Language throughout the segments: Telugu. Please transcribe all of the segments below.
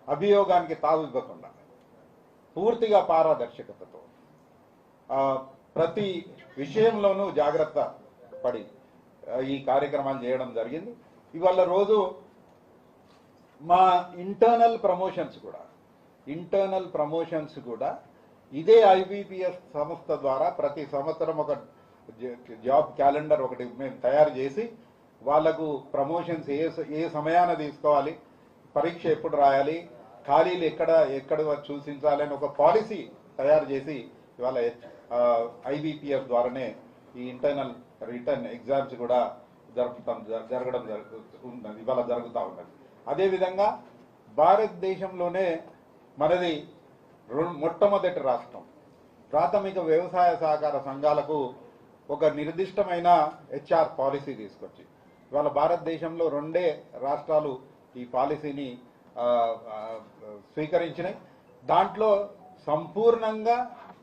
అభియోగానికి తావు ఇవ్వకుండా పూర్తిగా పారదర్శకతతో ప్రతి విషయంలోనూ జాగ్రత్త పడి ఈ కార్యక్రమాలు చేయడం జరిగింది. ఇవాళ రోజు మా ఇంటర్నల్ ప్రమోషన్స్ కూడా ఇదే ఐబీపీఎస్ సంస్థ ద్వారా ప్రతి సంవత్సరం ఒక జాబ్ క్యాలెండర్ ఒకటి మేము తయారు చేసి వాళ్లకు ప్రమోషన్స్ ఏ సమయాన తీసుకోవాలి, పరీక్ష ఎప్పుడు రాయాలి, ఖాళీలు ఎక్కడ సూచించాలని ఒక పాలసీ తయారు చేసి ఇవాళ ఐబీపీఎస్ ద్వారానే ఈ ఇంటర్నల్ రిటర్న్ ఎగ్జామ్స్ కూడా జరగడం ఉన్నది, ఇవాళ జరుగుతూ ఉన్నది. అదేవిధంగా భారతదేశంలోనే మనది మొట్టమొదటి రాష్ట్రం ప్రాథమిక వ్యవసాయ సహకార సంఘాలకు ఒక నిర్దిష్టమైన హెచ్ఆర్ పాలసీ తీసుకొచ్చి ఇవాళ భారతదేశంలో 2 రాష్ట్రాలు ఈ పాలసీని స్వీకరించినాయి. దాంట్లో సంపూర్ణంగా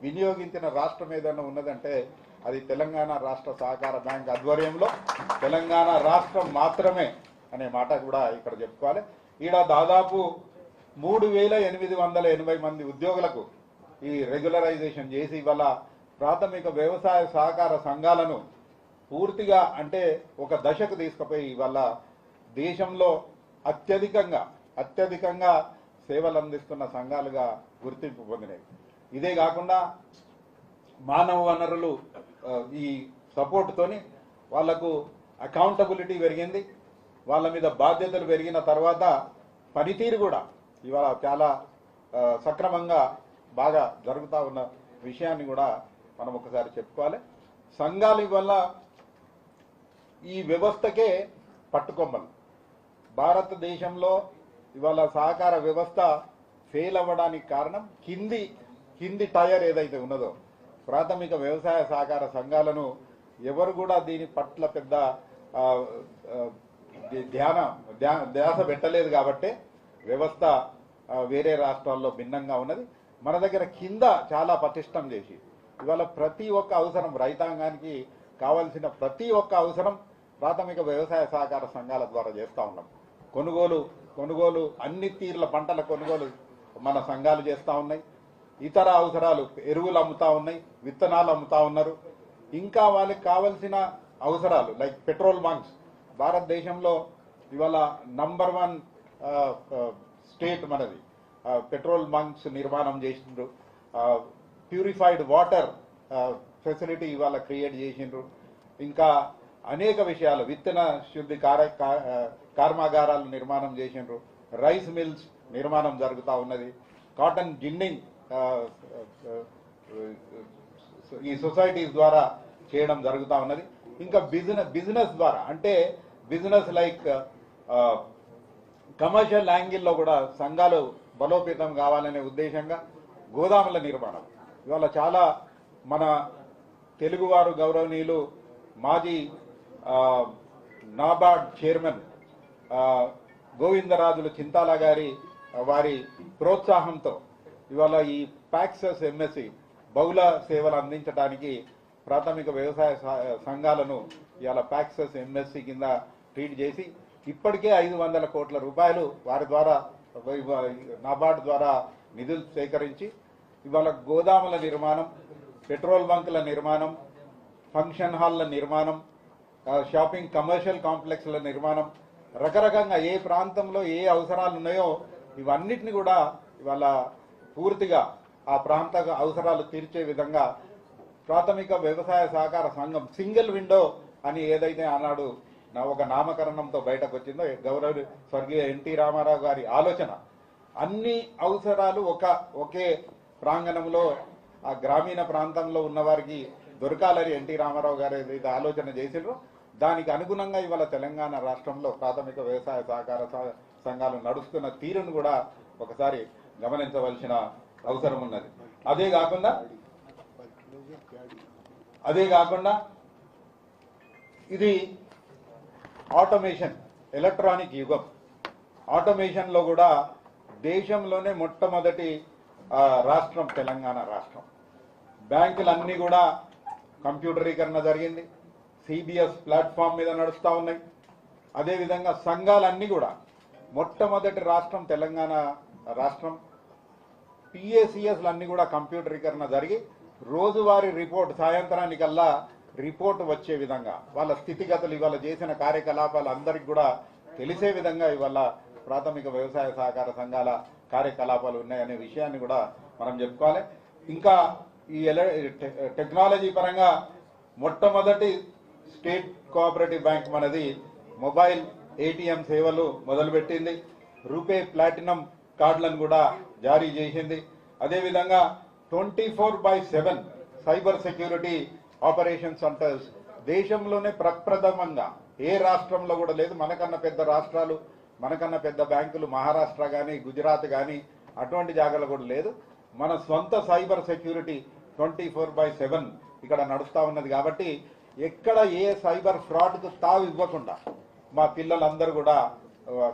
వినియోగించిన రాష్ట్రం ఏదైనా ఉన్నదంటే అది తెలంగాణ రాష్ట్ర సహకార బ్యాంక్ ఆధ్వర్యంలో తెలంగాణ రాష్ట్రం మాత్రమే అనే మాట కూడా ఇక్కడ చెప్పుకోవాలి. ఈడ దాదాపు 3880 మంది ఉద్యోగులకు ఈ రెగ్యులరైజేషన్ చేసి ఇవాళ ప్రాథమిక వ్యవసాయ సహకార సంఘాలను పూర్తిగా అంటే ఒక దశకు తీసుకుపోయి ఇవాళ దేశంలో అత్యధికంగా సేవలు అందిస్తున్న సంఘాలుగా గుర్తింపు పొందినాయి. ఇదే కాకుండా మానవ వనరులు ఈ సపోర్ట్తోని వాళ్లకు అకౌంటబిలిటీ పెరిగింది, వాళ్ళ మీద బాధ్యతలు పెరిగిన తర్వాత పనితీరు కూడా ఇవాళ చాలా సక్రమంగా బాగా జరుగుతూ ఉన్న విషయాన్ని కూడా మనం ఒకసారి చెప్పుకోవాలి. సంఘాలు ఇవల్ల ఈ వ్యవస్థకే పట్టుకొమ్మలు. భారతదేశంలో ఇవాళ సహకార వ్యవస్థ ఫెయిల్ అవ్వడానికి కారణం కింది టైర్ ఏదైతే ఉన్నదో ప్రాథమిక వ్యవసాయ సహకార సంఘాలను ఎవరు కూడా దీని పట్ల పెద్ద ధ్యాస పెట్టలేదు కాబట్టి వ్యవస్థ వేరే రాష్ట్రాల్లో భిన్నంగా ఉన్నది. మన దగ్గర కింద చాలా పటిష్టం చేసి ఇవాళ ప్రతి ఒక్క అవసరం రైతాంగానికి కావాల్సిన ప్రతి ఒక్క అవసరం ప్రాథమిక వ్యవసాయ సహకార సంఘాల ద్వారా చేస్తూ ఉన్నాం. కొనుగోలు అన్ని తీర్ల పంటల కొనుగోలు మన సంఘాలు చేస్తూ ఉన్నాయి. ఇతర అవసరాలు ఎరువులు అమ్ముతా ఉన్నాయి, విత్తనాలు అమ్ముతా ఉన్నారు. ఇంకా వాళ్ళకి కావలసిన అవసరాలు లైక్ పెట్రోల్ బంక్స్ భారతదేశంలో ఇవాళ నంబర్ 1 స్టేట్ మనది. పెట్రోల్ బంక్స్ నిర్మాణం చేసిండ్రు, ప్యూరిఫైడ్ వాటర్ ఫెసిలిటీ ఇవాళ క్రియేట్ చేసిండ్రు. ఇంకా అనేక విషయాలు విత్తన శుద్ధి కర్మాగారాలు నిర్మాణం చేసిండ్రు, రైస్ మిల్స్ నిర్మాణం జరుగుతూ ఉన్నది, కాటన్ జిన్నింగ్ ఈ సొసైటీస్ ద్వారా చేయడం జరుగుతూ ఉన్నది. ఇంకా బిజినెస్ ద్వారా అంటే బిజినెస్ లైక్ కమర్షియల్ యాంగిల్లో కూడా సంఘాలు బలోపేతం కావాలనే ఉద్దేశంగా గోదాముల నిర్మాణం ఇవాళ చాలా మన తెలుగువారు గౌరవనీయులు మాజీ నాబార్డ్ చైర్మన్ గోవిందరాజులు చింతాల గారి వారి ప్రోత్సాహంతో ఇవాళ ఈ ప్యాక్సెస్ ఎంఎస్సి బహుళ సేవలు అందించడానికి ప్రాథమిక వ్యవసాయ సంఘాలను ఇవాళ ప్యాక్సెస్ ఎంఎస్సి కింద ట్రీట్ చేసి ఇప్పటికే 500 కోట్ల రూపాయలు వారి ద్వారా నాబార్డ్ ద్వారా నిధులు సేకరించి ఇవాళ గోదాముల నిర్మాణం, పెట్రోల్ బంకుల నిర్మాణం, ఫంక్షన్ హాల్ల నిర్మాణం, షాపింగ్ కమర్షియల్ కాంప్లెక్స్ల నిర్మాణం, రకరకంగా ఏ ప్రాంతంలో ఏ అవసరాలు ఉన్నాయో ఇవన్నిటిని కూడా ఇవాళ పూర్తిగా ఆ ప్రాంత అవసరాలు తీర్చే విధంగా ప్రాథమిక వ్యవసాయ సహకార సంఘం సింగిల్ విండో అని ఏదైతే ఆనాడు ఒక నామకరణంతో బయటకు వచ్చిందో గౌరవ స్వర్గీయ ఎన్టీ రామారావు గారి ఆలోచన అన్ని అవసరాలు ఒకే ప్రాంగణంలో ఆ గ్రామీణ ప్రాంతంలో ఉన్నవారికి దొరకాలని ఎన్టీ రామారావు గారు ఏదైతే ఆలోచన చేసిండ్రో దానికి అనుగుణంగా ఇవాళ తెలంగాణ రాష్ట్రంలో ప్రాథమిక వ్యవసాయ సహకార సంఘాలు నడుస్తున్న తీరును కూడా ఒకసారి గమనించవలసిన అవసరం ఉన్నది. అదే కాకుండా ఇది ఆటోమేషన్ ఎలక్ట్రానిక్ యుగం. ఆటోమేషన్లో కూడా దేశంలోనే మొట్టమొదటి రాష్ట్రం తెలంగాణ రాష్ట్రం. బ్యాంకులన్నీ కూడా కంప్యూటరీకరణ జరిగింది, సిబిఎస్ ప్లాట్ఫామ్ మీద నడుస్తూ ఉన్నాయి. అదేవిధంగా సంఘాలన్నీ కూడా మొట్టమొదటి రాష్ట్రం తెలంగాణ రాష్ట్రం. పిఏసిఎస్లు అన్నీ కూడా కంప్యూటరీకరణ జరిగి రోజువారీ రిపోర్ట్ సాయంత్రానికల్లా రిపోర్ట్ వచ్చే విధంగా వాళ్ళ స్థితిగతులు ఇవాళ చేసిన కార్యకలాపాలు అందరికి కూడా తెలిసే విధంగా ఇవాళ ప్రాథమిక వ్యవసాయ సహకార సంఘాల కార్యకలాపాలు ఉన్నాయనే విషయాన్ని కూడా మనం చెప్పుకోవాలి. ఇంకా ఈ టెక్నాలజీ పరంగా మొట్టమొదటి స్టేట్ కోఆపరేటివ్ బ్యాంక్ మనది మొబైల్ ఏటీఎం సేవలు మొదలుపెట్టింది. రూపే ప్లాటినం కార్డులను కూడా జారీ చేసింది. అదేవిధంగా 24/7 సైబర్ సెక్యూరిటీ ఆపరేషన్ సెంటర్స్ దేశంలోనే ప్రప్రథమంగా ఏ రాష్ట్రంలో కూడా లేదు. మనకన్నా పెద్ద రాష్ట్రాలు, మనకన్నా పెద్ద బ్యాంకులు మహారాష్ట్ర కానీ గుజరాత్ కానీ అటువంటి జాగాలో కూడా లేదు. మన సొంత సైబర్ సెక్యూరిటీ 24/7 ఇక్కడ నడుస్తూ ఉన్నది. కాబట్టి ఎక్కడ ఏ సైబర్ ఫ్రాడ్కు తావు ఇవ్వకుండా మా పిల్లలందరూ కూడా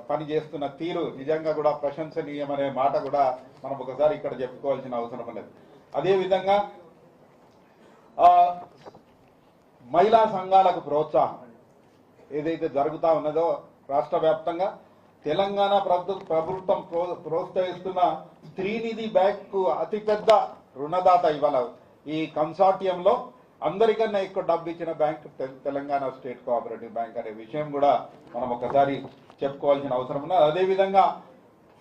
పని చేస్తున్న తీరు నిజంగా కూడా ప్రశంసనీయమనే మాట కూడా మనం ఒకసారి ఇక్కడ చెప్పుకోవాల్సిన అవసరం ఉన్నది. అదేవిధంగా మహిళా సంఘాలకు ప్రోత్సాహం ఏదైతే జరుగుతూ ఉన్నదో రాష్ట్ర వ్యాప్తంగా తెలంగాణ ప్రభుత్వం ప్రోత్సహిస్తున్న స్త్రీనిధి బ్యాంకు అతిపెద్ద రుణదాత. ఇవాళ ఈ కన్సార్టియంలో అందరికన్నా ఎక్కువ డబ్బు ఇచ్చిన bank Telangana state cooperative bank అనే విషయం కూడా మనం ఒకసారి చెప్పుకోవాల్సిన అవసరం ఉన్నది. అదేవిధంగా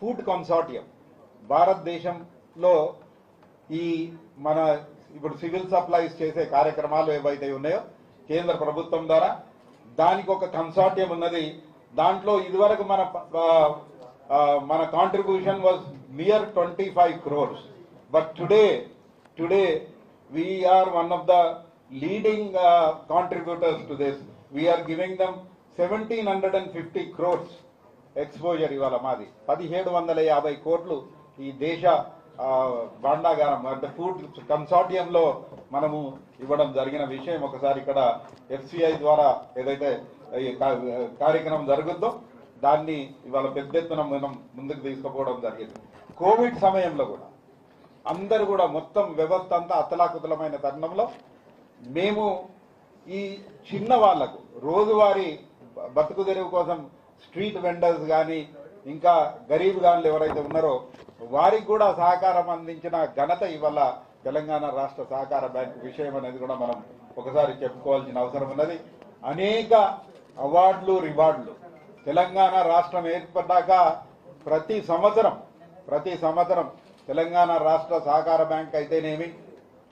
ఫుడ్ కన్సార్టియం భారతదేశంలో ఈ మన ఇప్పుడు సివిల్ సప్లైస్ చేసే కార్యక్రమాలు ఏవైతే ఉన్నాయో కేంద్ర ప్రభుత్వం ద్వారా దానికి ఒక కన్సార్టియం ఉన్నది. దాంట్లో ఇదివరకు మన contribution was near 25 crores. But today we are one of the leading contributors to this. We are giving them 1750 crores exposure. ఇవాళ మాది 1750 కోట్లు ఈ దేశ భాండాగారం అంటే ఫుడ్ కన్సార్టియంలో మనము ఇవ్వడం జరిగిన విషయం ఒకసారి ఇక్కడ ఎఫ్సిఐ ద్వారా ఏదైతే ఈ కార్యక్రమం జరుగుద్దో దాన్ని ఇవాళ పెద్ద ఎత్తున మనం ముందుకు తీసుకుపోవడం జరిగింది. కోవిడ్ సమయంలో కూడా అందరూ కూడా మొత్తం వ్యవస్థ అంతా అతలాకుతలమైన తరుణంలో మేము ఈ చిన్న వాళ్లకు రోజువారీ బతుకు తెరువు కోసం స్ట్రీట్ వెండర్స్ కానీ ఇంకా గరీబ్ గాన్లు ఎవరైతే ఉన్నారో వారికి కూడా సహకారం అందించిన ఘనత ఇవాళ తెలంగాణ రాష్ట్ర సహకార బ్యాంకు విషయం అనేది కూడా మనం ఒకసారి చెప్పుకోవాల్సిన అవసరం ఉన్నది. అనేక అవార్డులు రివార్డులు తెలంగాణ రాష్ట్రం ఏర్పడ్డాక ప్రతి సంవత్సరం తెలంగాణ రాష్ట్ర సహకార బ్యాంక్ అయితేనేమి,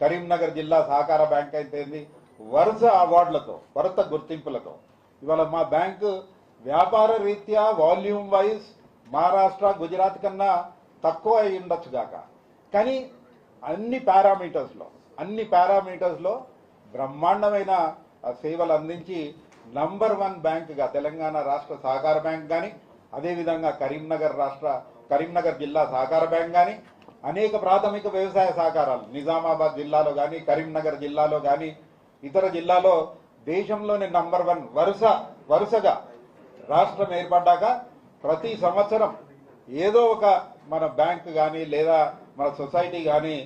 కరీంనగర్ జిల్లా సహకార బ్యాంక్ అయితేంది వరుస అవార్డులతో వరుస గుర్తింపులతో ఇవాళ మా బ్యాంకు వ్యాపార రీత్యా వాల్యూమ్ వైజ్ మహారాష్ట్ర గుజరాత్ కన్నా తక్కువ అయి ఉండొచ్చు గాక, కానీ అన్ని పారామీటర్స్లో బ్రహ్మాండమైన సేవలు అందించి నంబర్ 1 బ్యాంకుగా తెలంగాణ రాష్ట్ర సహకార బ్యాంక్ కానీ అదేవిధంగా కరీంనగర్ జిల్లా సహకార బ్యాంక్ కానీ అనేక ప్రాథమిక వ్యవసాయ సహకారాలు నిజామాబాద్ జిల్లాలో కానీ కరీంనగర్ జిల్లాలో కానీ ఇతర జిల్లాలో దేశంలోని నంబర్ 1 వరుసగా రాష్ట్రం ఏర్పడ్డాక ప్రతి సంవత్సరం ఏదో ఒక మన బ్యాంక్ కానీ లేదా మన సొసైటీ కానీ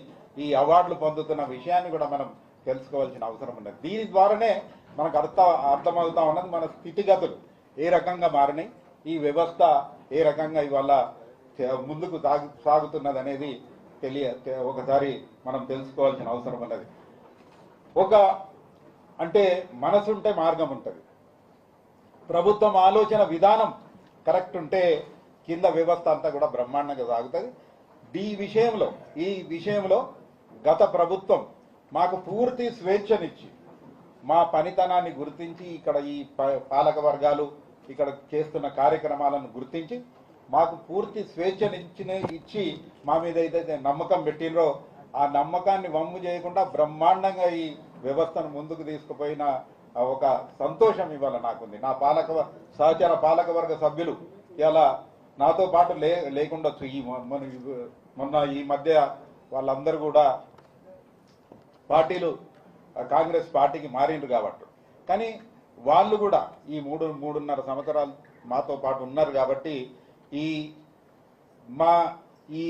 ఈ అవార్డులు పొందుతున్న విషయాన్ని కూడా మనం తెలుసుకోవాల్సిన అవసరం ఉన్నది. దీని ద్వారానే మనకు అర్థమవుతా ఉన్నది మన స్థితిగతులు ఏ రకంగా మారినాయి, ఈ వ్యవస్థ ఏ రకంగా ఇవాళ ముందుకు సాగుతున్నది అనేది ఒకసారి మనం తెలుసుకోవాల్సిన అవసరం ఉన్నది. అంటే మనసుంటే మార్గం ఉంటుంది. ప్రభుత్వం ఆలోచన విధానం కరెక్ట్ ఉంటే కింద వ్యవస్థ అంతా కూడా బ్రహ్మాండంగా సాగుతుంది. ఈ విషయంలో గత ప్రభుత్వం మాకు పూర్తి స్వేచ్ఛనిచ్చి మా పనితనాన్ని గుర్తించి ఇక్కడ ఈ పాలక వర్గాలు ఇక్కడ చేస్తున్న కార్యక్రమాలను గుర్తించి మాకు పూర్తి స్వేచ్ఛనిచ్చి మా మీద ఏదైతే నమ్మకం పెట్టినరో ఆ నమ్మకాన్ని వమ్ము చేయకుండా బ్రహ్మాండంగా ఈ వ్యవస్థను ముందుకు తీసుకుపోయిన ఒక సంతోషం ఇవాళ నాకుంది. నా సహచర పాలకవర్గ సభ్యులు ఇలా నాతో పాటు లేకుండొచ్చు. మొన్న ఈ మధ్య వాళ్ళందరూ కూడా పార్టీలు కాంగ్రెస్ పార్టీకి మారిండ్రు కాబట్టి, కానీ వాళ్ళు కూడా ఈ 3.5 సంవత్సరాలు మాతో పాటు ఉన్నారు కాబట్టి ఈ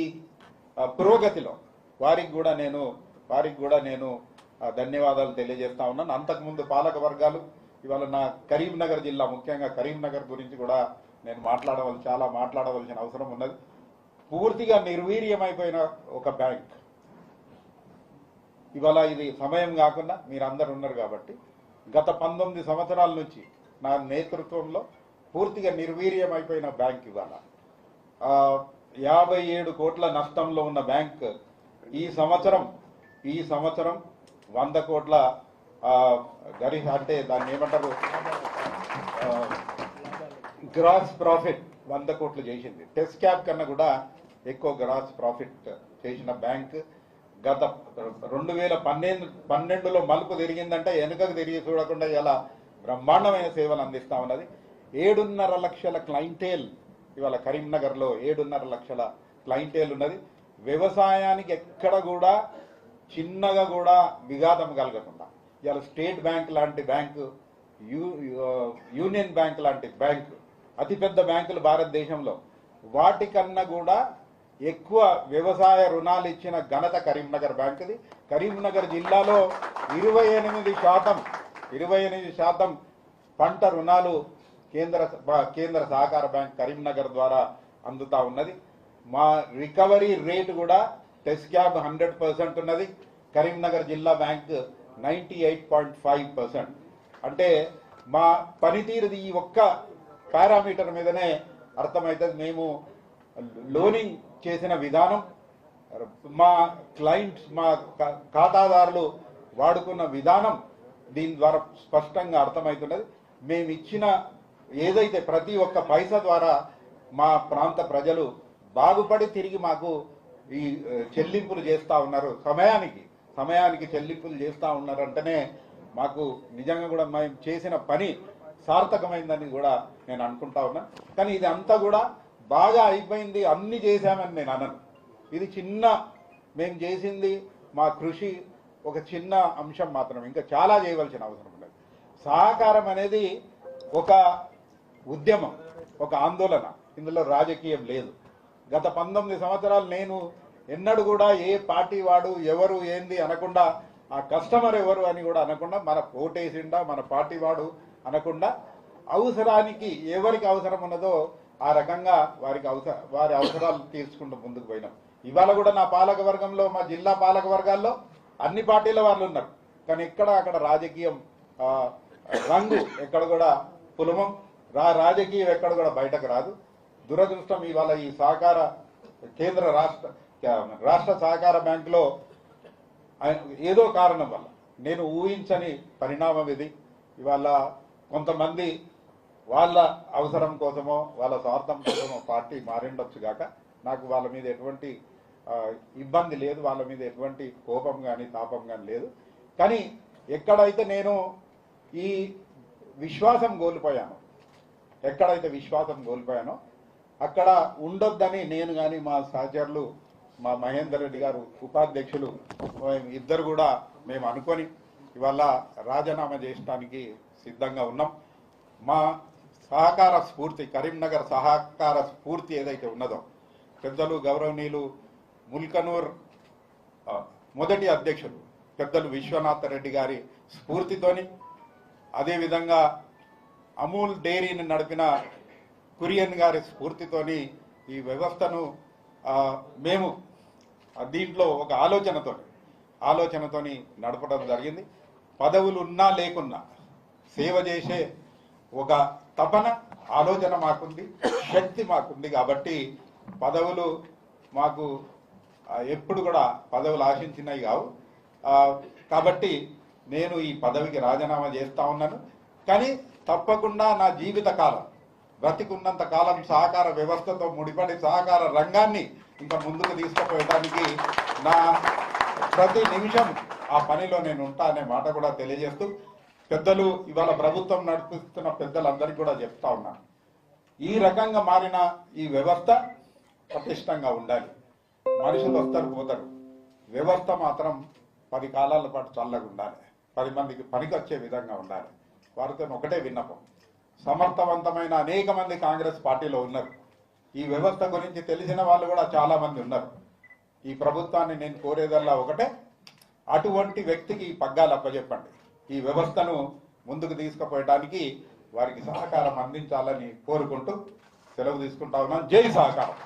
పురోగతిలో వారికి కూడా నేను ధన్యవాదాలు తెలియజేస్తా ఉన్నాను. అంతకుముందు పాలక వర్గాలు ఇవాళ నా కరీంనగర్ జిల్లా ముఖ్యంగా కరీంనగర్ గురించి కూడా నేను చాలా మాట్లాడవలసిన అవసరం ఉన్నది. పూర్తిగా నిర్వీర్యమైపోయిన ఒక బ్యాంక్ ఇవాళ ఇది సమయం కాకుండా మీరందరూ ఉన్నారు కాబట్టి గత 19 సంవత్సరాల నుంచి నా నేతృత్వంలో పూర్తిగా నిర్వీర్యమైపోయిన బ్యాంక్ ఇవాళ 57 కోట్ల నష్టంలో ఉన్న బ్యాంక్ ఈ సంవత్సరం 100 కోట్ల అంటే దాన్ని ఏమంటారు గ్రాస్ ప్రాఫిట్ 100 కోట్లు చేసింది. టెస్ట్ క్యాప్ కన్నా కూడా ఎక్కువ గ్రాస్ ప్రాఫిట్ చేసిన బ్యాంక్. గత 2012లో మలుపు తిరిగిందంటే వెనుకకు తిరిగి చూడకుండా ఇలా బ్రహ్మాండమైన సేవలు అందిస్తా ఉన్నది. 7.5 లక్షల క్లయింటేల్ ఇవాళ కరీంనగర్లో 7.5 లక్షల క్లయింటేల్ ఉన్నది. వ్యవసాయానికి ఎక్కడ కూడా చిన్నగా కూడా విఘాతం కలగకుండా ఇవాళ స్టేట్ బ్యాంక్ లాంటి బ్యాంకు, యూనియన్ బ్యాంక్ లాంటి బ్యాంకు, అతిపెద్ద బ్యాంకులు భారతదేశంలో, వాటికన్నా కూడా ఎక్కువ వ్యవసాయ రుణాలు ఇచ్చిన ఘనత కరీంనగర్ బ్యాంకుది. కరీంనగర్ జిల్లాలో 28% పంట రుణాలు కేంద్ర సహకార బ్యాంక్ కరీంనగర్ ద్వారా అందుతా ఉన్నది. మా రికవరీ రేటు కూడా టెస్ట్ క్యాబ్ 100% ఉన్నది. కరీంనగర్ జిల్లా బ్యాంక్ 98.5%. అంటే మా పనితీరుది ఈ ఒక్క పారామీటర్ మీదనే అర్థమవుతుంది. మేము లోనింగ్ చేసిన విధానం, మా క్లయింట్స్, మా ఖాతాదారులు వాడుకున్న విధానం దీని ద్వారా స్పష్టంగా అర్థమవుతున్నది. మేము ఇచ్చిన ఏదైతే ప్రతి ఒక్క పైసా ద్వారా మా ప్రాంత ప్రజలు బాగుపడి తిరిగి మాకు ఈ చెల్లింపులు చేస్తూ ఉన్నారు. సమయానికి చెల్లింపులు చేస్తూ ఉన్నారంటేనే మాకు నిజంగా కూడా మేము చేసిన పని సార్థకమైందని కూడా నేను అనుకుంటా ఉన్నా. కానీ ఇది అంతా కూడా బాగా అయిపోయింది, అన్ని చేశామని నేను అనను. ఇది మేము చేసింది మా కృషి ఒక చిన్న అంశం మాత్రం. ఇంకా చాలా చేయవలసిన అవసరం ఉన్నది. సహకారం అనేది ఒక ఉద్యమం, ఒక ఆందోళన. ఇందులో రాజకీయం లేదు. గత 19 సంవత్సరాలు నేను ఎన్నడూ కూడా ఏ పార్టీ వాడు ఎవరు ఏంది అనకుండా, ఆ కస్టమర్ ఎవరు అని కూడా అనకుండా, మన ఓటేసిండా మన పార్టీ వాడు అనకుండా, అవసరానికి ఎవరికి అవసరం ఉన్నదో ఆ రకంగా వారి అవసరాలు తీర్చుకుంటూ ముందుకు పోయినాం. ఇవాళ కూడా నా పాలక వర్గంలో, మా జిల్లా పాలక వర్గాల్లో అన్ని పార్టీల వాళ్ళు ఉన్నారు. కానీ అక్కడ రాజకీయం రంగు ఎక్కడ కూడా పులమం, రాజకీయం ఎక్కడ కూడా బయటకు రాదు. దురదృష్టం ఇవాళ ఈ సహకార రాష్ట్ర సహకార బ్యాంకులో ఏదో కారణం వల్ల నేను ఊహించని పరిణామం ఇది. ఇవాళ కొంతమంది వాళ్ళ అవసరం కోసమో వాళ్ళ స్వార్థం కోసమో పార్టీ మారిండొచ్చు గాక నాకు వాళ్ళ మీద ఎటువంటి ఇబ్బంది లేదు, వాళ్ళ మీద ఎటువంటి కోపం కానీ తాపం కానీ లేదు. కానీ ఎక్కడైతే నేను ఈ విశ్వాసం కోల్పోయానో అక్కడ ఉండొద్దని నేను కానీ మా సహచరులు, మా మహేందర్ రెడ్డి గారు ఉపాధ్యక్షులు ఇద్దరు కూడా మేము అనుకొని ఇవాళ రాజీనామా చేయడానికి సిద్ధంగా ఉన్నాం. మా సహకార స్ఫూర్తి, కరీంనగర్ సహకార స్ఫూర్తి ఏదైతే ఉన్నదో, పెద్దలు గౌరవనీయులు ముల్కనూర్ మొదటి అధ్యక్షులు పెద్దలు విశ్వనాథ రెడ్డి గారి స్ఫూర్తితోని, అదేవిధంగా అమూల్ డైరీని నడిపిన కురియన్ గారి స్ఫూర్తితోని ఈ వ్యవస్థను మేము దీంట్లో ఒక ఆలోచనతోని నడపడం జరిగింది. పదవులు ఉన్నా లేకున్నా సేవ చేసే ఒక తపన, ఆలోచన మాకుంది, శక్తి మాకుంది. కాబట్టి పదవులు మాకు ఎప్పుడు కూడా పదవులు ఆశించినవి కావు. కాబట్టి నేను ఈ పదవికి రాజీనామా చేస్తా ఉన్నాను. కానీ తప్పకుండా నా జీవిత కాలం, బ్రతికున్నంత కాలం సహకార వ్యవస్థతో ముడిపడి సహకార రంగాన్ని ఇంకా ముందుకు తీసుకుపోయడానికి నా ప్రతి నిమిషం ఆ పనిలో నేను ఉంటా అనే మాట కూడా తెలియజేస్తూ, పెద్దలు ఇవాళ ప్రభుత్వం నడిపిస్తున్న పెద్దలందరికీ కూడా చెప్తా ఉన్నాను, ఈ రకంగా మారిన ఈ వ్యవస్థ పటిష్టంగా ఉండాలి. మనుషులు వస్తారు పోతారు, వ్యవస్థ మాత్రం 10 కాలాల పాటు చల్లగా ఉండాలి, 10 మందికి పనికొచ్చే విధంగా ఉండాలి. వారితో ఒకటే విన్నపం, సమర్థవంతమైన అనేక మంది కాంగ్రెస్ పార్టీలో ఉన్నారు. ఈ వ్యవస్థ గురించి తెలిసిన వాళ్ళు కూడా చాలా మంది ఉన్నారు. ఈ ప్రభుత్వాన్ని నేను కోరేదల్లా ఒకటే, అటువంటి వ్యక్తికి పగ్గాలు అప్పచెప్పండి. ఈ వ్యవస్థను ముందుకు తీసుకుపోయడానికి వారికి సహకారం అందించాలని కోరుకుంటూ సెలవు తీసుకుంటా ఉన్నాను. జై సహకారం.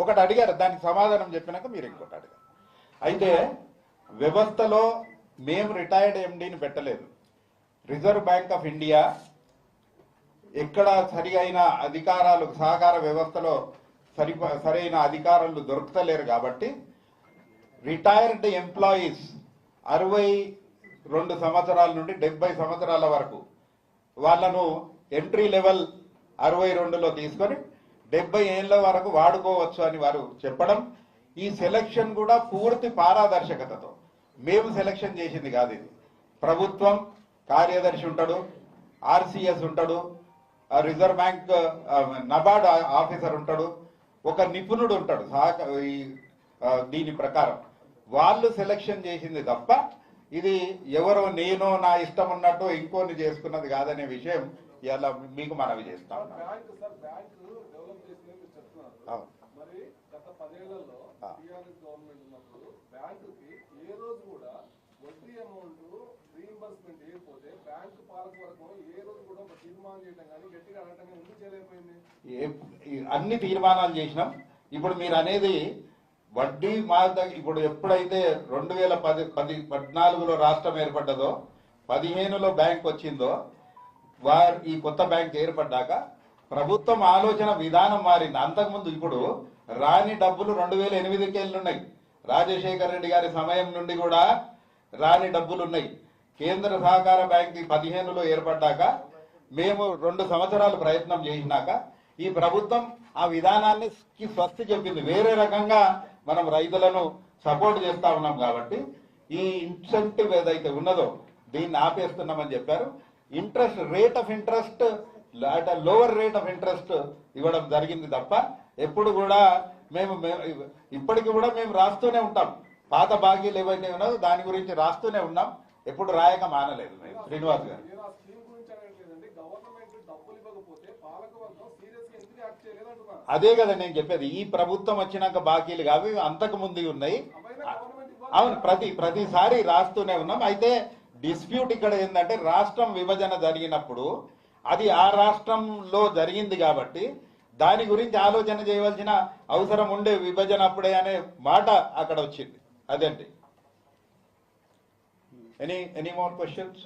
ఒకటి అడిగారు, దానికి సమాధానం చెప్పినాక మీరు ఇంకోటి అడిగారు. అయితే వ్యవస్థలో మేము రిటైర్డ్ ఎండీని పెట్టలేదు. రిజర్వ్ బ్యాంక్ ఆఫ్ ఇండియా ఎక్కడ సరైన అధికారాలు సహకార వ్యవస్థలో సరైన అధికారులు దొరుకుతలేరు కాబట్టి రిటైర్డ్ ఎంప్లాయీస్ 62 సంవత్సరాల నుండి 70 సంవత్సరాల వరకు వాళ్ళను ఎంట్రీ లెవెల్ 62లో తీసుకొని 70 ఏళ్ల వరకు వాడుకోవచ్చు అని వారు చెప్పడం. ఈ సెలక్షన్ కూడా పూర్తి పారదర్శకతతో మేము సెలక్షన్ చేసింది కాదు. ఇది ప్రభుత్వం కార్యదర్శి ఉంటాడు, ఆర్సీఎస్ ఉంటాడు, రిజర్వ్ బ్యాంక్ నబార్డ్ ఆఫీసర్ ఉంటాడు, ఒక నిపుణుడు ఉంటాడు దీని ప్రకారం వాళ్ళు సెలక్షన్ చేసింది తప్ప ఇది ఎవరో నేనో నా ఇష్టం ఉన్నట్టు ఇంకోని చేసుకున్నది కాదనే విషయం ఇలా మీకు మనవి చేస్తాం. అన్ని తీర్మానాలు చేసినాం. ఇప్పుడు మీరు అనేది వడ్డీ ఇప్పుడు ఎప్పుడైతే 2014లో రాష్ట్రం ఏర్పడ్డదో 15లో బ్యాంక్ వచ్చిందో ఈ కొత్త బ్యాంక్ ఏర్పడ్డాక ప్రభుత్వం ఆలోచన విధానం మారింది. అంతకుముందు ఇప్పుడు రాని డబ్బులు 2008కి వెళ్ళున్నాయి. రాజశేఖర రెడ్డి గారి సమయం నుండి కూడా రాని డబ్బులు ఉన్నాయి. కేంద్ర సహకార బ్యాంక్ 15లో ఏర్పడ్డాక మేము 2 సంవత్సరాలు ప్రయత్నం చేసినాక ఈ ప్రభుత్వం ఆ విధానాన్ని స్వస్తి చెప్పింది. వేరే రకంగా మనం రైతులను సపోర్ట్ చేస్తా ఉన్నాం కాబట్టి ఈ ఇన్సెంటివ్ ఏదైతే ఉన్నదో దీన్ని ఆపేస్తున్నామని చెప్పారు. Rate of interest lower rate of interest ఇవ్వడం జరిగింది తప్ప ఎప్పుడు కూడా ఇప్పటికి కూడా మేము రాస్తూనే ఉంటాం. పాత బాకీలు ఏవైతే ఉన్నదో దాని గురించి రాస్తూనే ఉన్నాం. ఎప్పుడు రాయక మానలేదు. మేము శ్రీనివాస్ గారు అదే కదా నేను చెప్పేది. ఈ ప్రభుత్వం వచ్చినాక బాకీలు కావి అంతకు ముందు ఉన్నాయి. అవును, ప్రతిసారి రాస్తూనే ఉన్నాం. అయితే డిస్ప్యూట్ ఇక్కడ ఏంటంటే రాష్ట్రం విభజన జరిగినప్పుడు అది ఆ రాష్ట్రంలో జరిగింది కాబట్టి దాని గురించి ఆలోచన చేయవలసిన అవసరం ఉండే విభజన అప్పుడే అనే మాట అక్కడ వచ్చింది. అదేంటి ఎనీ మోర్ క్వశ్చన్స్?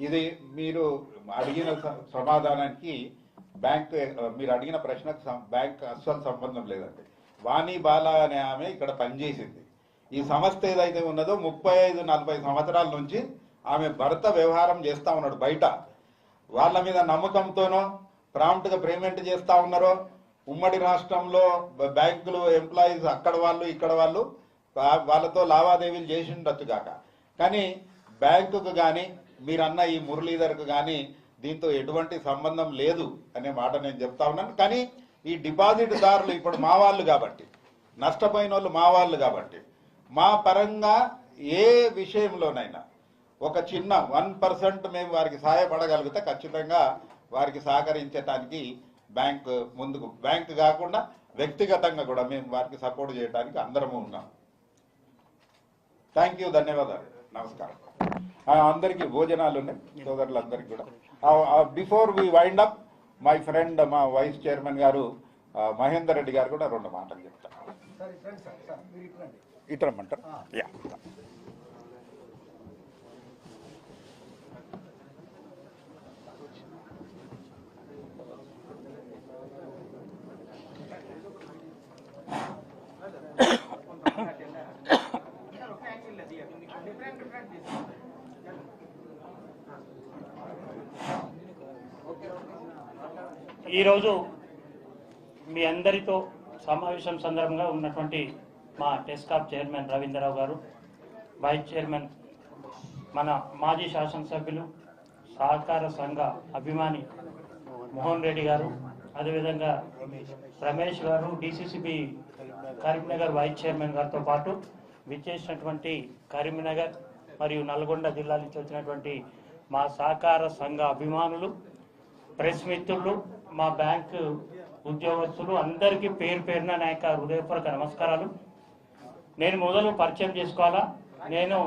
ఇది మీరు అడిగిన సమాధానానికి మీరు అడిగిన ప్రశ్నకు బ్యాంక్ అస్సలు సంబంధం లేదండి. వాణి బాల అనే ఆమె ఇక్కడ పనిచేసింది. ఈ సంస్థ ఏదైతే ఉన్నదో 35-40 సంవత్సరాల నుంచి ఆమె భర్త వ్యవహారం చేస్తా ఉన్నాడు బయట. వాళ్ళ మీద నమ్మకంతోనో ప్రాంప్ట్ గా పేమెంట్ చేస్తా ఉన్నారో ఉమ్మడి రాష్ట్రంలో బ్యాంకులు ఎంప్లాయీస్ అక్కడ వాళ్ళు ఇక్కడ వాళ్ళు వాళ్ళతో లావాదేవీలు చేసి ఉండొచ్చు కాక, కానీ బ్యాంకుకు కానీ మీరన్న ఈ మురళీధర్కు కానీ దీంతో ఎటువంటి సంబంధం లేదు అనే మాట నేను చెప్తా ఉన్నాను. కానీ ఈ డిపాజిట్ దారులు ఇప్పుడు మా వాళ్ళు కాబట్టి, నష్టపోయిన వాళ్ళు మా వాళ్ళు కాబట్టి, మా పరంగా ఏ విషయంలోనైనా ఒక చిన్న 1% మేము వారికి సహాయపడగలిగితే ఖచ్చితంగా వారికి సహకరించడానికి బ్యాంక్ కాకుండా వ్యక్తిగతంగా కూడా మేము వారికి సపోర్ట్ చేయడానికి అందరము ఉన్నాం. థ్యాంక్ యూ, ధన్యవాదాలు, నమస్కారం. అందరికీ భోజనాలు ఉన్నాయి సోదరులందరికీ కూడా. Before we wind up, my friend మా వైస్ చైర్మన్ గారు మహేందర్ రెడ్డి గారు కూడా 2 మాటలు చెప్తారు. ఇట్రమ్మంటారు. ఈరోజు మీ అందరితో సమావేశం సందర్భంగా ఉన్నటువంటి మా టెస్కాప్ చైర్మన్ రవీంద్రరావు గారు, వైస్ చైర్మన్ మన మాజీ శాసనసభ్యులు సహకార సంఘ అభిమాని మోహన్ రెడ్డి గారు, అదేవిధంగా రమేష్ గారు డిసిసిబి కరీంనగర్ వైస్ చైర్మన్ గారితో పాటు విచ్చేసినటువంటి కరీంనగర్ మరియు నల్గొండ జిల్లా నుంచి వచ్చినటువంటి మా సహకార సంఘ అభిమానులు, ప్రెస్ మిత్రులు, మా బ్యాంకు ఉద్యోగస్తులు అందరికీ పేరు పేరున నా యొక్క హృదయపూర్వక నమస్కారాలు. నేను మొదలు పరిచయం చేసుకోవాలా. నేను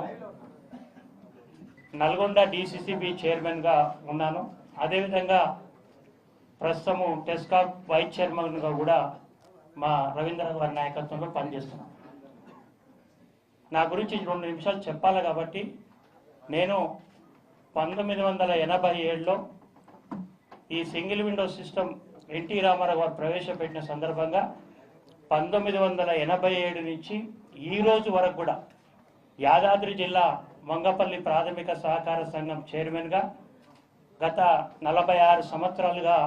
నల్గొండ డిసిసిబి చైర్మన్గా ఉన్నాను. అదేవిధంగా ప్రస్తుతము టెస్కాప్ వైస్ చైర్మన్గా కూడా మా రవీంద్ర గారి నాయకత్వంలో పనిచేస్తున్నాను. నా గురించి 2 నిమిషాలు చెప్పాలి కాబట్టి, నేను 1987లో ఈ single window system NT Rama Rao garu ప్రవేశపెట్టిన సందర్భంగా 1987 నుంచి ఈ రోజు వరకు కూడా యాదాద్రి జిల్లా మంగపల్లి ప్రాథమిక సహకార సంఘం చైర్మన్గా గత 46 సంవత్సరాలుగా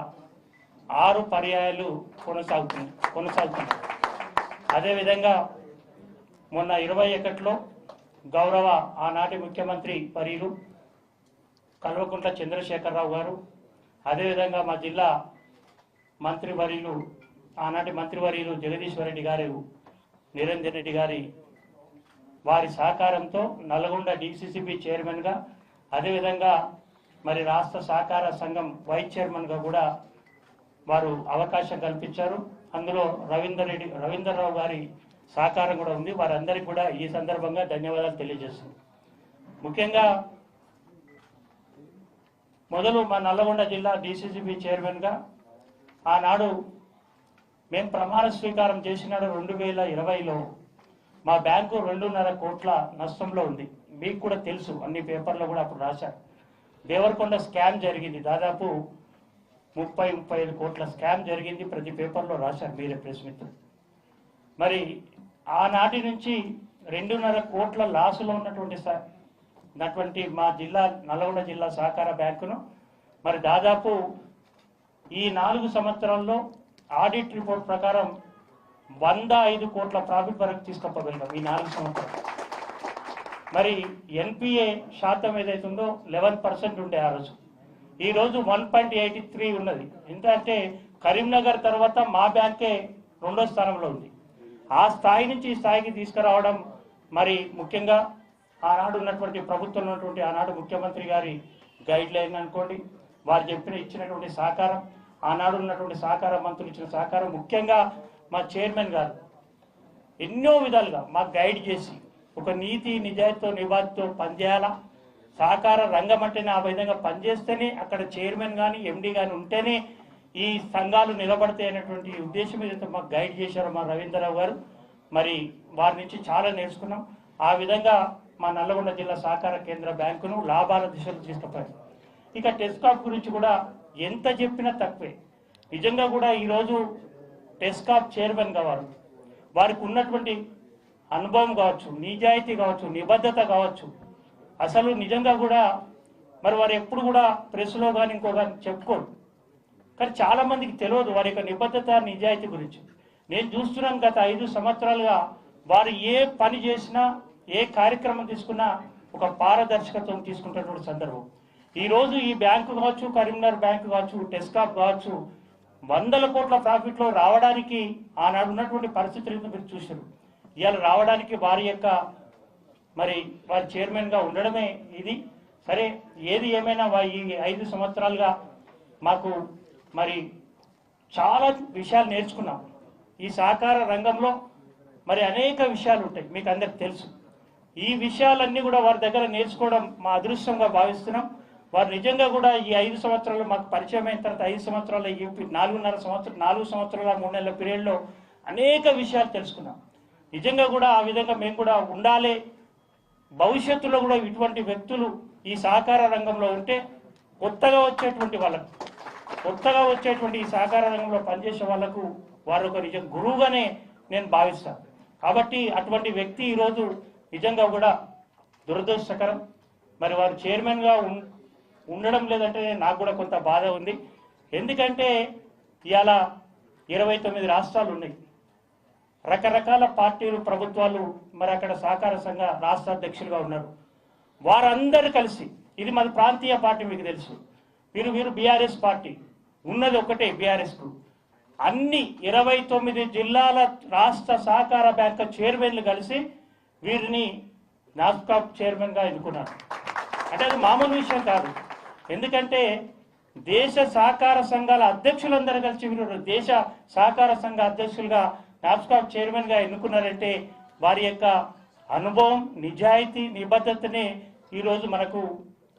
6 పర్యాయాలు కొనసాగుతుంది. అదేవిధంగా మొన్న 21లో గౌరవ ఆనాటి ముఖ్యమంత్రి వర్యులు కల్వకుంట్ల చంద్రశేఖరరావు గారు, అదేవిధంగా మా జిల్లా మంత్రివర్యులు ఆనాటి మంత్రివర్యులు జగదీశ్వర్ రెడ్డి గారు, నిరంజన్ రెడ్డి గారి వారి సహకారంతో నల్గొండ డిసిసిబి చైర్మన్గా, అదేవిధంగా మరి రాష్ట్ర సహకార సంఘం వైస్ చైర్మన్గా కూడా వారు అవకాశం కల్పించారు. అందులో రవీంద్రరావు గారి సహకారం కూడా ఉంది. వారందరికీ కూడా ఈ సందర్భంగా ధన్యవాదాలు తెలియజేస్తుంది. ముఖ్యంగా మొదలు మా నల్లగొండ జిల్లా డిసిసిబి చైర్మన్గా ఆనాడు మేము ప్రమాణ స్వీకారం చేసినాడు 2020లో మా బ్యాంకు 2.5 కోట్ల నష్టంలో ఉంది. మీకు కూడా తెలుసు, అన్ని పేపర్లో కూడా అప్పుడు రాశారు. దేవరకొండ స్కామ్ జరిగింది, దాదాపు 30-35 కోట్ల స్కామ్ జరిగింది, ప్రతి పేపర్లో రాశారు మీరే ప్రెస్ మిత్రులు. మరి ఆనాటి నుంచి 2.5 కోట్ల లాసులో ఉన్నటువంటి మా జిల్లా నల్గొండ జిల్లా సహకార బ్యాంకును మరి దాదాపు ఈ 4 సంవత్సరాల్లో ఆడిట్ రిపోర్ట్ ప్రకారం 105 కోట్ల ప్రాఫిట్ వరకు తీసుకుపోగలిగాం ఈ 4 సంవత్సరాలు. మరి ఎన్పిఏ శాతం ఏదైతుందో 11% ఉండే ఆ రోజు, ఈరోజు 1.83 ఉన్నది. ఎందుకంటే కరీంనగర్ తర్వాత మా బ్యాంకే 2వ స్థానంలో ఉంది. ఆ స్థాయి నుంచి ఈ స్థాయికి తీసుకురావడం మరి ముఖ్యంగా ఆనాడు ఉన్నటువంటి ప్రభుత్వంలో ఉన్నటువంటి ఆనాడు ముఖ్యమంత్రి గారి గైడ్ లైన్ అనుకోండి, వారు ఇచ్చినటువంటి సహకారం, ఆనాడు ఉన్నటువంటి సహకార మంత్రులు ఇచ్చిన సహకారం, ముఖ్యంగా మా చైర్మన్ గారు ఎన్నో విధాలుగా మాకు గైడ్ చేసి ఒక నీతి నిజాయితీతో నిబద్ధతతో పనిచేయాలా, సహకార రంగం అంటేనే ఆ విధంగా పనిచేస్తేనే అక్కడ చైర్మన్ కానీ ఎండి కానీ ఉంటేనే ఈ సంఘాలు నిలబడతాయి అనేటువంటి ఉద్దేశం ఏదైతే మాకు గైడ్ చేశారో మా రవీంద్రరావు గారు, మరి వారి నుంచి చాలా నేర్చుకున్నాం. ఆ విధంగా మా నల్లగొండ జిల్లా సహకార కేంద్ర బ్యాంకును లాభాల దిశలో తీసుకుపోయారు. ఇక టెస్కాప్ గురించి కూడా ఎంత చెప్పినా తక్కువే. నిజంగా కూడా ఈరోజు టెస్కాప్ చైర్మన్ కావాలి, వారికి ఉన్నటువంటి అనుభవం కావచ్చు, నిజాయితీ కావచ్చు, నిబద్ధత కావచ్చు, అసలు నిజంగా కూడా మరి వారు ఎప్పుడు కూడా ప్రెస్లో కానీ ఇంకో కానీ చెప్పుకోరు. కానీ చాలా మందికి తెలియదు వారి యొక్క నిబద్ధత నిజాయితీ గురించి. నేను చూస్తున్నాను గత 5 సంవత్సరాలుగా వారు ఏ పని చేసినా ఏ కార్యక్రమం తీసుకున్నా ఒక పారదర్శకత్వం తీసుకుంటున్నటువంటి సందర్భం. ఈరోజు ఈ బ్యాంకు కావచ్చు, కరీంనగర్ బ్యాంకు కావచ్చు, టెస్కాప్ కావచ్చు, 100 కోట్ల ప్రాఫిట్లో రావడానికి ఆనాడు ఉన్నటువంటి పరిస్థితులను మీరు చూశారు. ఇవాళ రావడానికి వారి యొక్క మరి వారి చైర్మన్గా ఉండడమే ఇది. సరే, ఏది ఏమైనా ఈ 5 సంవత్సరాలుగా మాకు మరి చాలా విషయాలు నేర్చుకున్నాం. ఈ సహకార రంగంలో మరి అనేక విషయాలు ఉంటాయి, మీకు అందరికి తెలుసు. ఈ విషయాలన్నీ కూడా వారి దగ్గర నేర్చుకోవడం మా అదృష్టంగా భావిస్తున్నాం. వారు నిజంగా కూడా ఈ 5 సంవత్సరాలు మాకు పరిచయం అయిన తర్వాత 5 సంవత్సరాల 4 సంవత్సరాల 3 నెలల పీరియడ్లో అనేక విషయాలు తెలుసుకున్నాం. నిజంగా కూడా ఆ విధంగా మేము కూడా ఉండాలి. భవిష్యత్తులో కూడా ఇటువంటి వ్యక్తులు ఈ సహకార రంగంలో ఉంటే కొత్తగా వచ్చేటువంటి ఈ సహకార రంగంలో పనిచేసే వాళ్లకు వారు ఒక నిజం గురువుగానే నేను భావిస్తాను. కాబట్టి అటువంటి వ్యక్తి ఈరోజు నిజంగా కూడా దురదృష్టకరం. మరి వారు చైర్మన్గా ఉండడం లేదంటే నాకు కూడా కొంత బాధ ఉంది. ఎందుకంటే ఇవాళ 29 రాష్ట్రాలు ఉన్నాయి, రకరకాల పార్టీలు ప్రభుత్వాలు మరి అక్కడ సహకార సంఘ రాష్ట్ర అధ్యక్షులుగా ఉన్నారు. వారందరూ కలిసి, ఇది మన ప్రాంతీయ పార్టీ మీకు తెలుసు, వీరు బీఆర్ఎస్ పార్టీ ఉన్నది ఒకటే బీఆర్ఎస్కు. అన్ని 29 జిల్లాల రాష్ట్ర సహకార బ్యాంకు చైర్మన్లు కలిసి వీరిని నాస్కాప్ చైర్మన్గా ఎన్నుకున్నారు. అంటే అది మామూలు విషయం కాదు. ఎందుకంటే దేశ సహకార సంఘాల అధ్యక్షులందరూ కలిసి వీరు దేశ సహకార సంఘ అధ్యక్షులుగా నాస్కాప్ చైర్మన్గా ఎన్నుకున్నారంటే వారి యొక్క అనుభవం, నిజాయితీ, నిబద్ధతనే ఈరోజు మనకు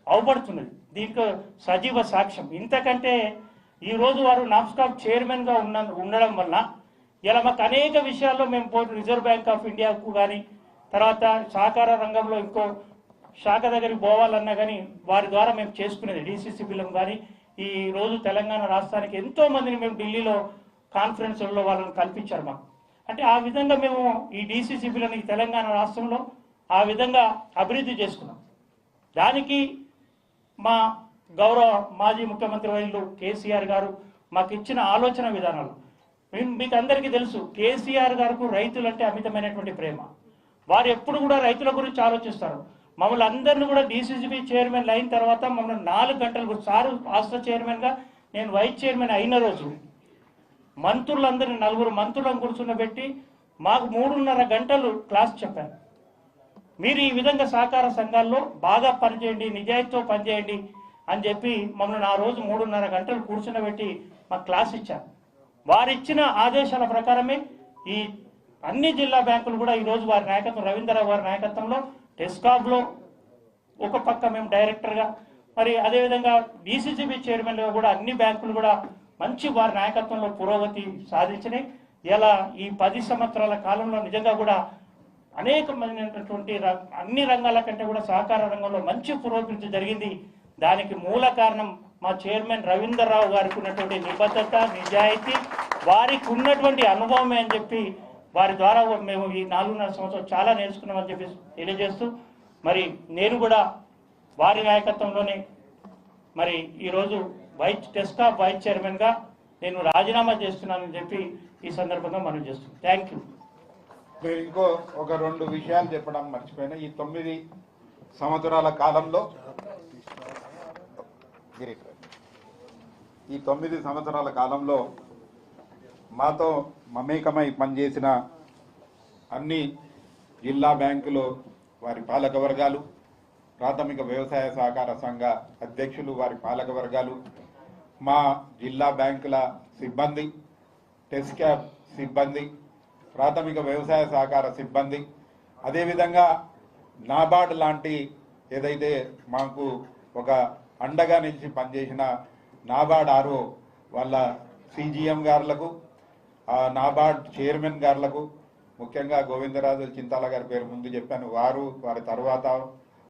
అవపడుతున్నది. దీనికి సజీవ సాక్ష్యం. ఇంతకంటే ఈరోజు వారు నాస్కాప్ చైర్మన్గా ఉండడం వల్ల ఇలా మాకు అనేక విషయాల్లో మేము రిజర్వ్ బ్యాంక్ ఆఫ్ ఇండియాకు కానీ తర్వాత సహకార రంగంలో ఇంకో శాఖ దగ్గరికి పోవాలన్నా కానీ వారి ద్వారా మేము చేసుకునేది డీసీసీబీలం కానీ ఈ రోజు తెలంగాణ రాష్ట్రానికి ఎంతో మందిని మేము ఢిల్లీలో కాన్ఫరెన్స్లలో వాళ్ళని కల్పించారు మాకు. అంటే ఆ విధంగా మేము ఈ డీసీసీబీలను ఈ తెలంగాణ రాష్ట్రంలో ఆ విధంగా అభివృద్ధి చేసుకున్నాం. దానికి మా గౌరవ మాజీ ముఖ్యమంత్రి వర్యులు కేసీఆర్ గారు మాకు ఇచ్చిన ఆలోచన విధానాలు మీకు అందరికీ తెలుసు. కేసీఆర్ గారికి రైతులంటే అమితమైనటువంటి ప్రేమ. వారు ఎప్పుడు కూడా రైతుల గురించి ఆలోచిస్తారు. మమ్మల్ని అందరినీ కూడా డీసీసీబీ చైర్మన్ అయిన తర్వాత మమ్మల్ని 4 గంటలకు సారు రాష్ట్ర చైర్మన్గా నేను వైస్ చైర్మన్ అయిన రోజు మంత్రులందరినీ 4 మంత్రులను కూర్చున్నబెట్టి మాకు 3.5 గంటలు క్లాస్ చెప్పాను. మీరు ఈ విధంగా సహకార సంఘాల్లో బాగా పనిచేయండి, నిజాయితీతో పనిచేయండి అని చెప్పి మమ్మల్ని ఆ రోజు 3.5 గంటలు కూర్చున్నబెట్టి మాకు క్లాస్ ఇచ్చారు. వారిచ్చిన ఆదేశాల ప్రకారమే ఈ అన్ని జిల్లా బ్యాంకులు కూడా ఈరోజు వారి నాయకత్వం రవీంద్రరావు గారి నాయకత్వంలో టెస్కాబ్లో ఒక పక్క మేము డైరెక్టర్గా, మరి అదేవిధంగా డీసీసీబీ చైర్మన్గా కూడా అన్ని బ్యాంకులు కూడా మంచి వారి నాయకత్వంలో పురోగతి సాధించినాయి. ఇలా ఈ 10 సంవత్సరాల కాలంలో నిజంగా కూడా అనేకమైనటువంటి అన్ని రంగాల కంటే కూడా సహకార రంగంలో మంచి పురోగతి జరిగింది. దానికి మూల కారణం మా చైర్మన్ రవీంద్రరావు గారికి ఉన్నటువంటి నిబద్ధత, నిజాయితీ, వారికి ఉన్నటువంటి అనుభవమే అని చెప్పి వారి ద్వారా మేము ఈ 4.5 సంవత్సరాలు చాలా నేర్చుకున్నామని చెప్పి తెలియజేస్తూ మరి నేను కూడా వారి నాయకత్వంలోనే మరి ఈరోజు టెస్కాప్ వైస్ చైర్మన్గా నేను రాజీనామా చేస్తున్నానని చెప్పి ఈ సందర్భంగా మనం చేస్తున్నాం. Thank you. నేను ఇంకో ఒక 2 విషయాలు చెప్పడం మర్చిపోయినా. ఈ 9 సంవత్సరాల కాలంలో మాతో మమేకమై పనిచేసిన అన్ని జిల్లా బ్యాంకులు వారి పాలక వర్గాలు, ప్రాథమిక వ్యవసాయ సహకార సంఘ అధ్యక్షులు వారి పాలక వర్గాలు, మా జిల్లా బ్యాంకుల సిబ్బంది, టెస్కాప్ సిబ్బంది, ప్రాథమిక వ్యవసాయ సహకార సిబ్బంది, అదేవిధంగా నాబార్డ్ లాంటి ఏదైతే మాకు ఒక అండగా నిలిచి పనిచేసిన నాబార్డ్ ఆర్ఓ వాళ్ళ సిజిఎం గారులకు, నాబార్డ్ చైర్మన్ గారులకు, ముఖ్యంగా గోవిందరాజు చింతాల గారి పేరు ముందు చెప్పాను, వారి తర్వాత